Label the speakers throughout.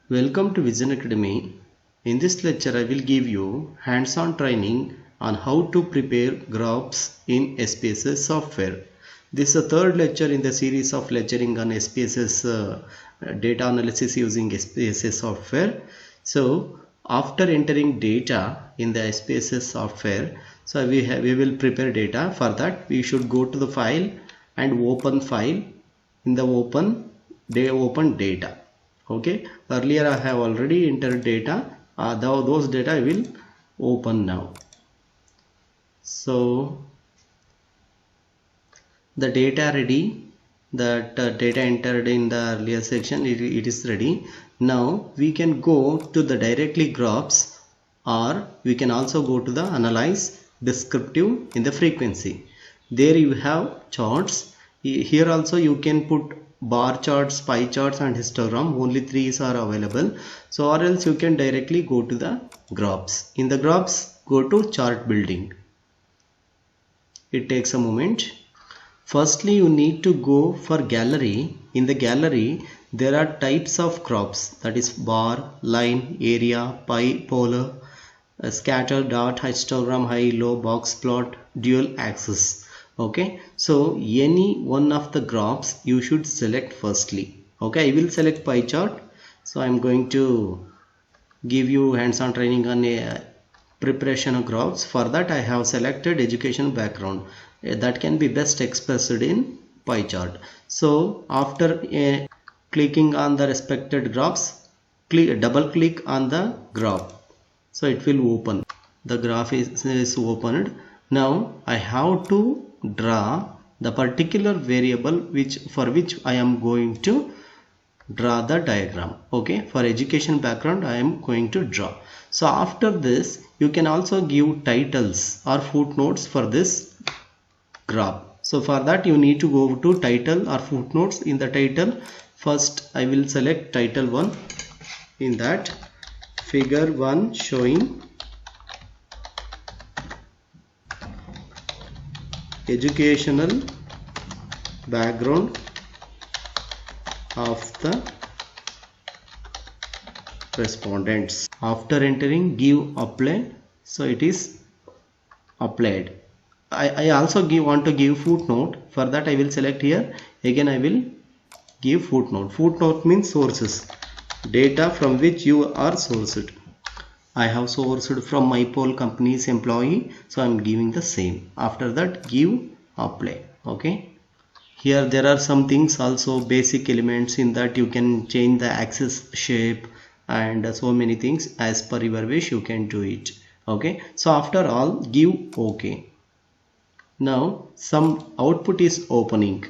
Speaker 1: Welcome to Vision Academy. In this lecture, I will give you hands-on training on how to prepare graphs in SPSS software. This is the third lecture in the series of lecturing on SPSS data analysis using SPSS software. So, after entering data in the SPSS software, we will prepare data. For that, we should go to the file and open file. In the open data. Okay, earlier I have already entered data. Those data I will open now. So the data ready, that data entered in the earlier section, it is ready. Now we can go to the directly graphs, or we can also go to the analyze descriptive in the frequency. There you have charts. Here also you can put bar charts, pie charts and histogram. Only three are available. So or else you can directly go to the graphs. In the graphs, go to chart building. It takes a moment. Firstly, you need to go for gallery. In the gallery, there are types of graphs, that is bar, line, area, pie, polar, scatter, dot, histogram, high, low, box plot, dual axis. Okay, so any one of the graphs you should select firstly. Okay, I will select pie chart. So I am going to give you hands-on training on a preparation of graphs. For that I have selected education background. That can be best expressed in pie chart. So after clicking on the respected graphs, double click on the graph. So it will open. The graph is opened. Now I have to draw the particular variable for which I am going to draw the diagram. Okay, for education background I am going to draw. So after this you can also give titles or footnotes for this graph. So for that you need to go to title or footnotes. In the title, first I will select title 1. In that, figure 1 showing educational background of the respondents. After entering, give apply. So it is applied. I also want to give footnote. For that I will select here. Again I will give footnote. Footnote means sources, data from which you are sourced. I have sourced from my poll company's employee, so I am giving the same. After that, give apply. Okay. Here there are some things also, basic elements, in that you can change the axis shape and so many things. As per your wish you can do it. Okay, so after all, give OK. Now some output is opening.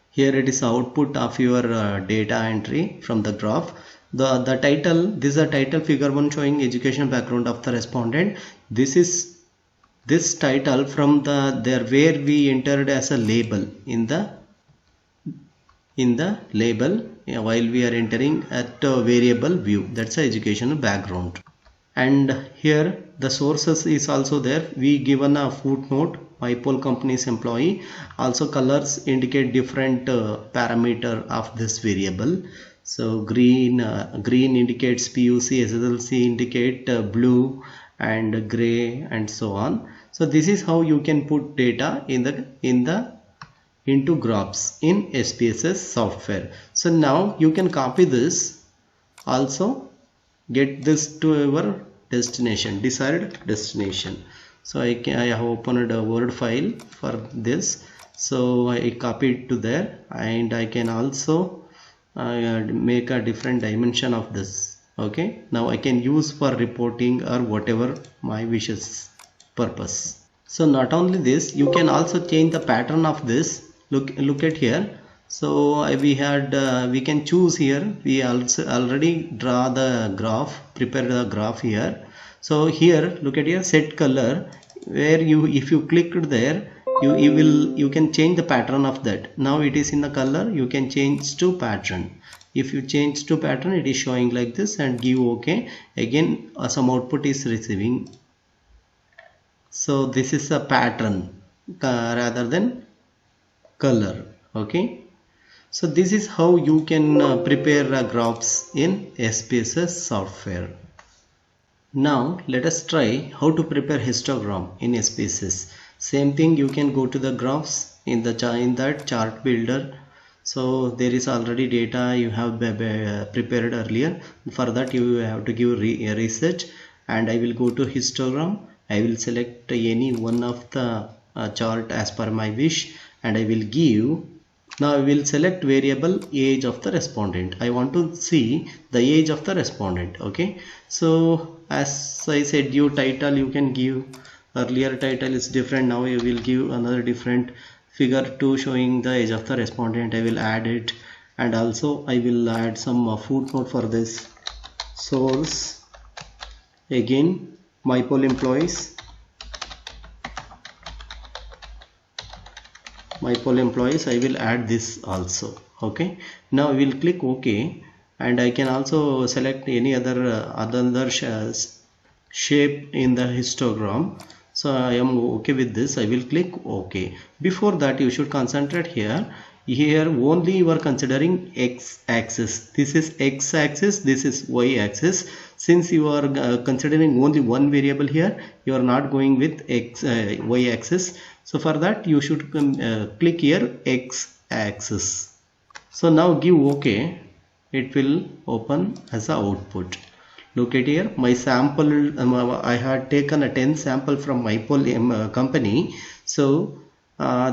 Speaker 1: Here it is output of your data entry from the graph. The title, this is a title, figure 1 showing education background of the respondent. This is this title from there where we entered as a label in the label while we are entering at a variable view. That's a educational background. And here the sources is also there. We given a footnote, my poll company's employee. Also colors indicate different parameter of this variable. So green indicates PUC, SSLC indicate blue, and gray, and so on. So this is how you can put data into graphs in SPSS software. So now you can copy this, also get this to your destination, desired destination. So I have opened a Word file for this, so I copy it to there, and I can also make a different dimension of this. Okay, now I can use for reporting or whatever my wishes purpose. So not only this, you can also change the pattern of this. Look at here. So we can choose here. We also already draw the graph, prepare the graph here. So here look at here, set color, where if you clicked there, you can change the pattern of that. Now it is in the color, you can change to pattern. If you change to pattern, it is showing like this, and give OK. Again some output is receiving. So this is a pattern rather than color. Okay, So this is how you can prepare graphs in SPSS software. Now let us try how to prepare histogram in SPSS. Same thing, you can go to the graphs in that chart builder. So there is already data you have prepared earlier. For that you have to give research, and I will go to histogram. I will select any one of the chart as per my wish, and I will give. Now I will select variable age of the respondent. I want to see the age of the respondent. Okay, so as I said, you title you can give. Earlier title is different, now you will give another different. Figure 2 showing the age of the respondent, I will add it, and also I will add some footnote for this. Source, again MyPoll employees, I will add this also. Okay, now I will click OK, and I can also select any other shape in the histogram. So I am okay with this. I will click OK. Before that you should concentrate here. Here only you are considering x-axis. This is x-axis, this is y-axis. Since you are considering only one variable here, you are not going with y-axis. So for that you should click here x-axis. So now give OK. It will open as a output. Look at here, my sample, I had taken a 10 sample from MyPoll company. So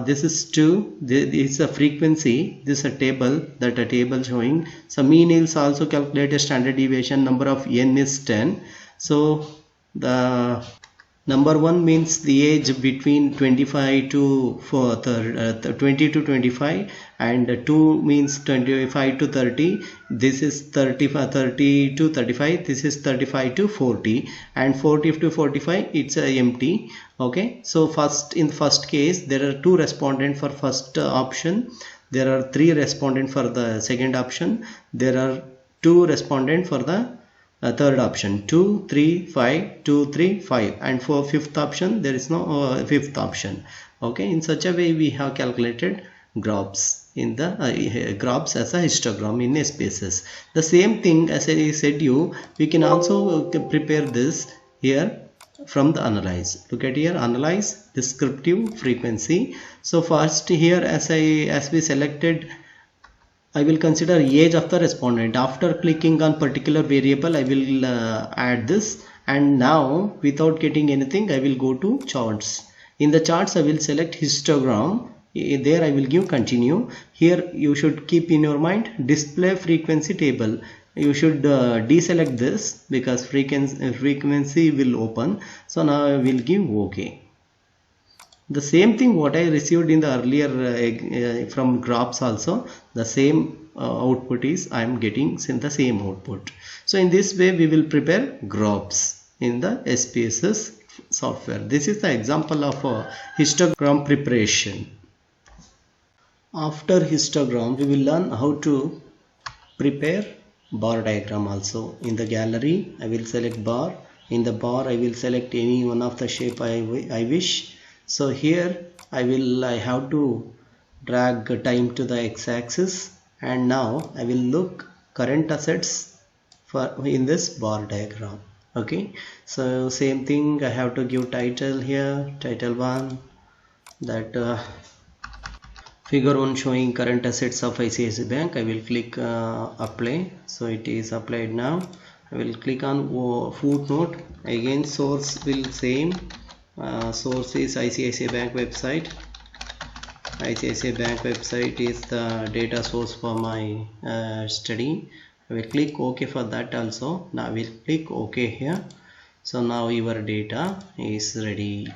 Speaker 1: this is 2, this is a frequency, this is a table, that a table showing. So mean is also calculated, standard deviation, number of n is 10. So the number 1 means the age between 25 to 20 to 25, and 2 means 25 to 30. This is 30 to 35. This is 35 to 40, and 40 to 45 it's empty. Okay, so in first case there are 2 respondents for first option. There are 3 respondents for the second option. There are 2 respondents for the third option, 2 3 5 2 3 5, and for fifth option there is no fifth option. Okay, in such a way we have calculated graphs in the graphs as a histogram in SPSS. The same thing as I said we can also prepare this here from the analyze. Look at here, analyze, descriptive, frequency. So first here as we selected, I will consider age of the respondent. After clicking on particular variable, I will add this, and now without getting anything I will go to charts. In the charts I will select histogram. There I will give continue. Here you should keep in your mind display frequency table. You should deselect this because frequency will open. So now I will give OK. The same thing what I received in the earlier from graphs also, the same output is I am getting the same output. So in this way we will prepare graphs in the SPSS software. This is the example of histogram preparation. After histogram we will learn how to prepare bar diagram also. In the gallery I will select bar. In the bar I will select any one of the shape I wish. So here I have to drag time to the x-axis, and now I will look current assets in this bar diagram. Okay, so same thing, I have to give title here, title 1, that figure 1 showing current assets of ICICI Bank. I will click apply. So it is applied now. I will click on footnote. Again source will same. Source is ICICI Bank website. ICICI Bank website is the data source for my study. I will click OK for that also. Now I will click OK here. So now your data is ready.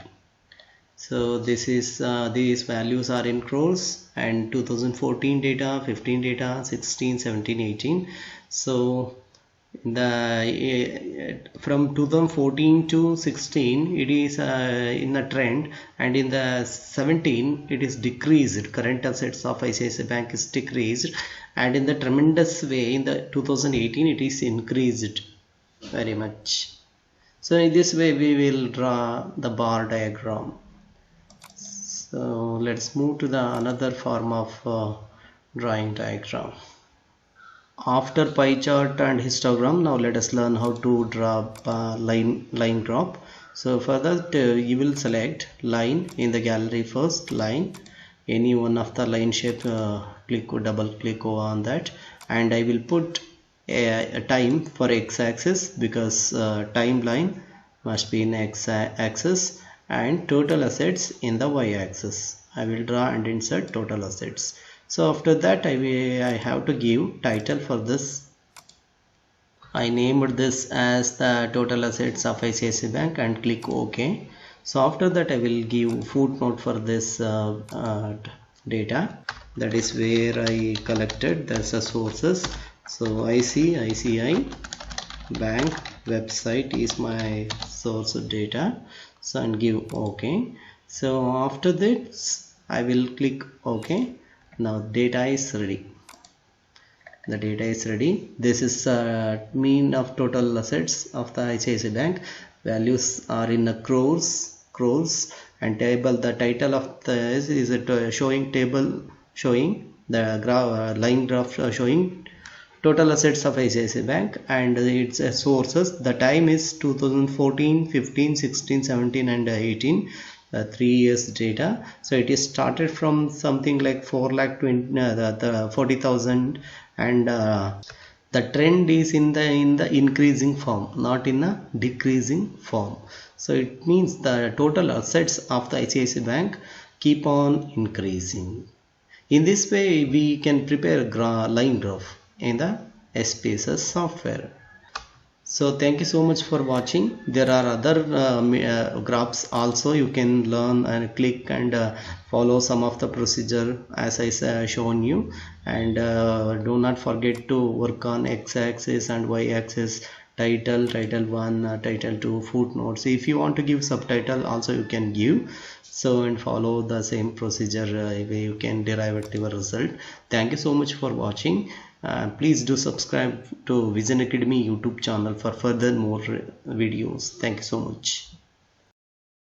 Speaker 1: So this is these values are in crores, and 2014 data, 15 data, 16, 17, 18. So the from 2014 to 16 it is in a trend, and in the 17 it is decreased. Current assets of ICICI Bank is decreased, and in the tremendous way in the 2018 it is increased very much. So in this way we will draw the bar diagram. So let's move to the another form of drawing diagram. After pie chart and histogram, now let us learn how to draw line graph. So for that you will select line in the gallery first, line, any one of the line shape, click or double click on that, and I will put a time for x-axis because timeline must be in x-axis, and total assets in the y-axis. I will draw and insert total assets. So after that I have to give title for this. I named this as the total assets of ICICI Bank and click OK. So after that I will give footnote for this data, that is where I collected the sources. So ICICI Bank website is my source data, so and give OK. So after this I will click OK. Now data is ready. The data is ready. This is mean of total assets of the ICICI Bank. Values are in crores, and table. The title of this is a showing table showing the line graph showing total assets of ICICI Bank and its sources. The time is 2014, 15, 16, 17 and 18. 3 years data. So it is started from something like 4,40,000, and the trend is in the increasing form, not in a decreasing form. So it means the total assets of the ICICI Bank keep on increasing. In this way we can prepare a line graph in the SPSS software. So thank you so much for watching. There are other graphs also you can learn and click and follow some of the procedure as I shown you, and do not forget to work on x-axis and y-axis, title 1, title 2, footnotes. If you want to give subtitle also you can give, so and follow the same procedure way you can derive your result. Thank you so much for watching. Please do subscribe to Vision Academy YouTube channel for further more videos. Thank you so much.